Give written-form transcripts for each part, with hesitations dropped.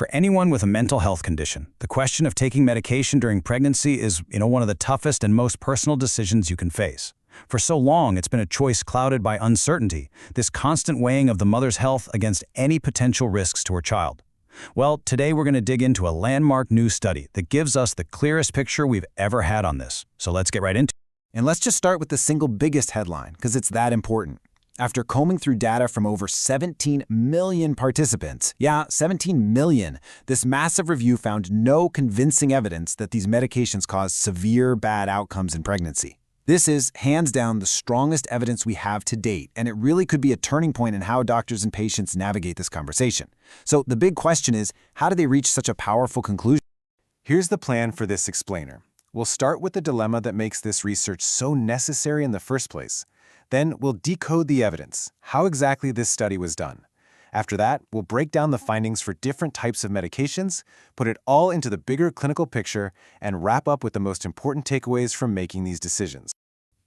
For anyone with a mental health condition, the question of taking medication during pregnancy is, one of the toughest and most personal decisions you can face. For so long, it's been a choice clouded by uncertainty, this constant weighing of the mother's health against any potential risks to her child. Well, today we're going to dig into a landmark new study that gives us the clearest picture we've ever had on this. So let's get right into it. And let's just start with the single biggest headline, because it's that important. After combing through data from over 17 million participants, 17 million, this massive review found no convincing evidence that these medications cause severe bad outcomes in pregnancy. This is, hands down, the strongest evidence we have to date, and it really could be a turning point in how doctors and patients navigate this conversation. So the big question is, how do they reach such a powerful conclusion? Here's the plan for this explainer. We'll start with the dilemma that makes this research so necessary in the first place. Then we'll decode the evidence, how exactly this study was done. After that, we'll break down the findings for different types of medications, put it all into the bigger clinical picture, and wrap up with the most important takeaways from making these decisions.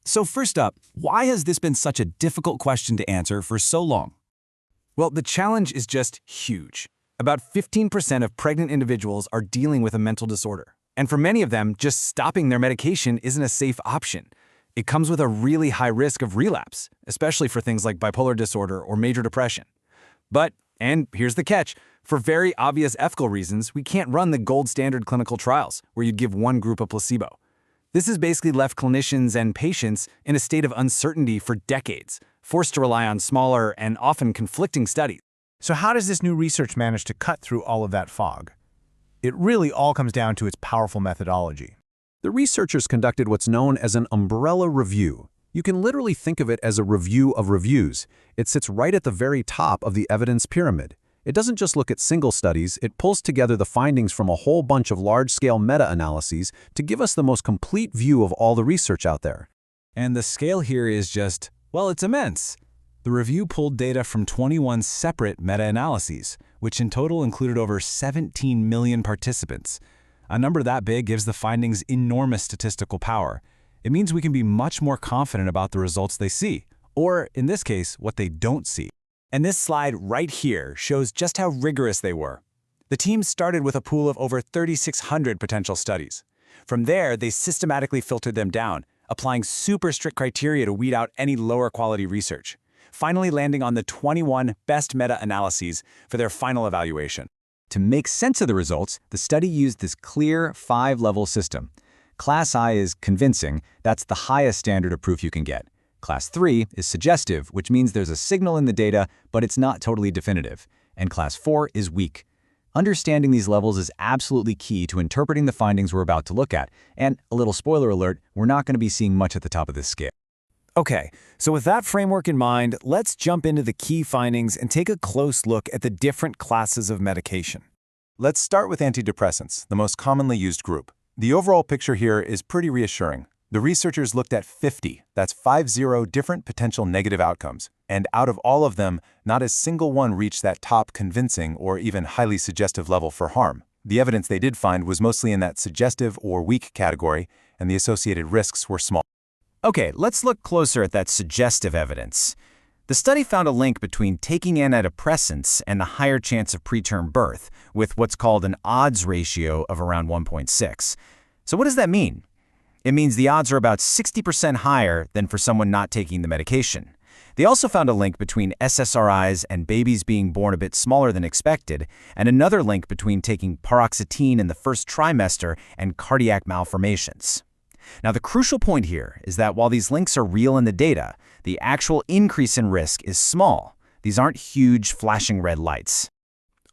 So first up, why has this been such a difficult question to answer for so long? Well, the challenge is just huge. About 15% of pregnant individuals are dealing with a mental disorder. And for many of them, just stopping their medication isn't a safe option. It comes with a really high risk of relapse, especially for things like bipolar disorder or major depression. But, and here's the catch, for very obvious ethical reasons, we can't run the gold standard clinical trials where you'd give one group a placebo. This has basically left clinicians and patients in a state of uncertainty for decades, forced to rely on smaller and often conflicting studies. So how does this new research manage to cut through all of that fog? It really all comes down to its powerful methodology. The researchers conducted what's known as an umbrella review. You can literally think of it as a review of reviews. It sits right at the very top of the evidence pyramid. It doesn't just look at single studies, it pulls together the findings from a whole bunch of large-scale meta-analyses to give us the most complete view of all the research out there. And the scale here is just, well, it's immense. The review pulled data from 21 separate meta-analyses, which in total included over 17 million participants. A number that big gives the findings enormous statistical power. It means we can be much more confident about the results they see, or in this case, what they don't see. And this slide right here shows just how rigorous they were. The team started with a pool of over 3,600 potential studies. From there, they systematically filtered them down, applying super strict criteria to weed out any lower quality research, finally landing on the 21 best meta-analyses for their final evaluation. To make sense of the results, the study used this clear 5-level system. Class I is convincing, that's the highest standard of proof you can get. Class 3 is suggestive, which means there's a signal in the data, but it's not totally definitive. And Class 4 is weak. Understanding these levels is absolutely key to interpreting the findings we're about to look at. And a little spoiler alert, we're not going to be seeing much at the top of this scale. Okay, so with that framework in mind, let's jump into the key findings and take a close look at the different classes of medication. Let's start with antidepressants, the most commonly used group. The overall picture here is pretty reassuring. The researchers looked at 50, that's 50 different potential negative outcomes, and out of all of them, not a single one reached that top convincing or even highly suggestive level for harm. The evidence they did find was mostly in that suggestive or weak category, and the associated risks were small. Okay, let's look closer at that suggestive evidence. The study found a link between taking antidepressants and the higher chance of preterm birth, with what's called an odds ratio of around 1.6. So what does that mean? It means the odds are about 60% higher than for someone not taking the medication. They also found a link between SSRIs and babies being born a bit smaller than expected, and another link between taking paroxetine in the first trimester and cardiac malformations. Now, the crucial point here is that while these links are real in the data, the actual increase in risk is small. These aren't huge flashing red lights.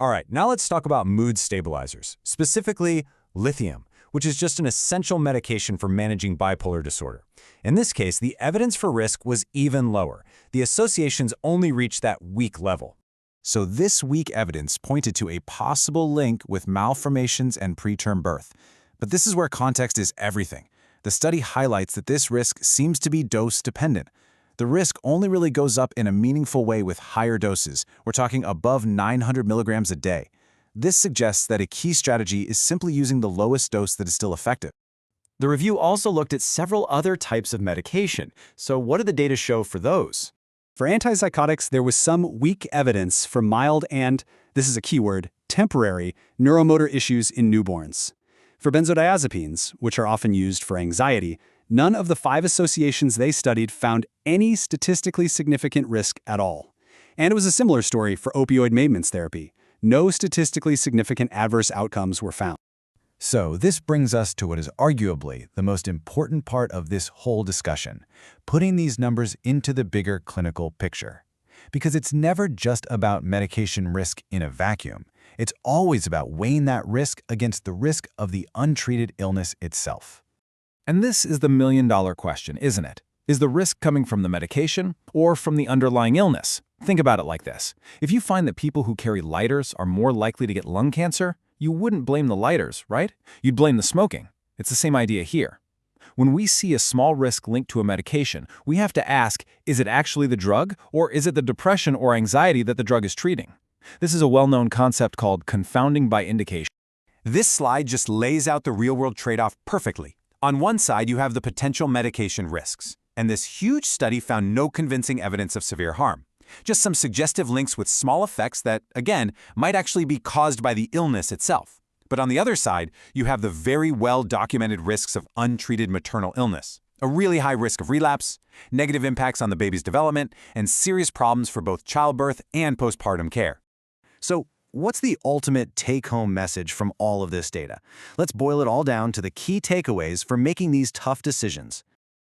All right, now let's talk about mood stabilizers, specifically lithium, which is just an essential medication for managing bipolar disorder. In this case, the evidence for risk was even lower. The associations only reached that weak level. So this weak evidence pointed to a possible link with malformations and preterm birth. But this is where context is everything. The study highlights that this risk seems to be dose-dependent. The risk only really goes up in a meaningful way with higher doses. We're talking above 900 milligrams a day. This suggests that a key strategy is simply using the lowest dose that is still effective. The review also looked at several other types of medication. So what did the data show for those? For antipsychotics, there was some weak evidence for mild and, this is a keyword, temporary neuromotor issues in newborns. For benzodiazepines, which are often used for anxiety, none of the 5 associations they studied found any statistically significant risk at all. And it was a similar story for opioid maintenance therapy. No statistically significant adverse outcomes were found. So this brings us to what is arguably the most important part of this whole discussion, putting these numbers into the bigger clinical picture. Because it's never just about medication risk in a vacuum. It's always about weighing that risk against the risk of the untreated illness itself. And this is the million-dollar question, isn't it? Is the risk coming from the medication or from the underlying illness? Think about it like this. If you find that people who carry lighters are more likely to get lung cancer, you wouldn't blame the lighters, right? You'd blame the smoking. It's the same idea here. When we see a small risk linked to a medication, we have to ask, is it actually the drug, or is it the depression or anxiety that the drug is treating? This is a well-known concept called confounding by indication. This slide just lays out the real-world trade-off perfectly. On one side, you have the potential medication risks, and this huge study found no convincing evidence of severe harm. Just some suggestive links with small effects that, again, might actually be caused by the illness itself. But on the other side, you have the very well-documented risks of untreated maternal illness, a really high risk of relapse, negative impacts on the baby's development, and serious problems for both childbirth and postpartum care. So, what's the ultimate take-home message from all of this data? Let's boil it all down to the key takeaways for making these tough decisions.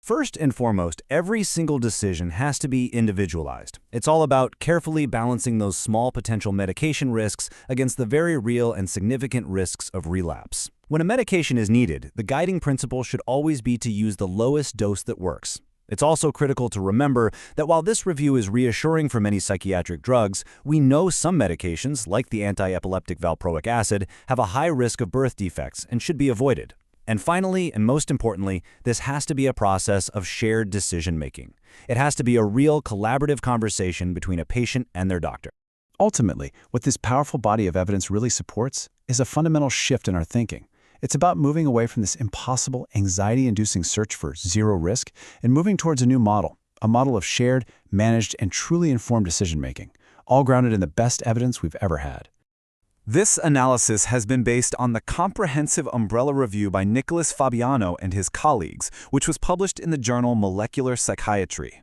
First and foremost, every single decision has to be individualized. It's all about carefully balancing those small potential medication risks against the very real and significant risks of relapse. When a medication is needed, the guiding principle should always be to use the lowest dose that works. It's also critical to remember that while this review is reassuring for many psychiatric drugs, we know some medications, like the anti-epileptic valproic acid, have a high risk of birth defects and should be avoided. And finally, and most importantly, this has to be a process of shared decision-making. It has to be a real collaborative conversation between a patient and their doctor. Ultimately, what this powerful body of evidence really supports is a fundamental shift in our thinking. It's about moving away from this impossible, anxiety-inducing search for zero risk and moving towards a new model, a model of shared, managed, and truly informed decision-making, all grounded in the best evidence we've ever had. This analysis has been based on the comprehensive umbrella review by Nicholas Fabiano and his colleagues, which was published in the journal Molecular Psychiatry.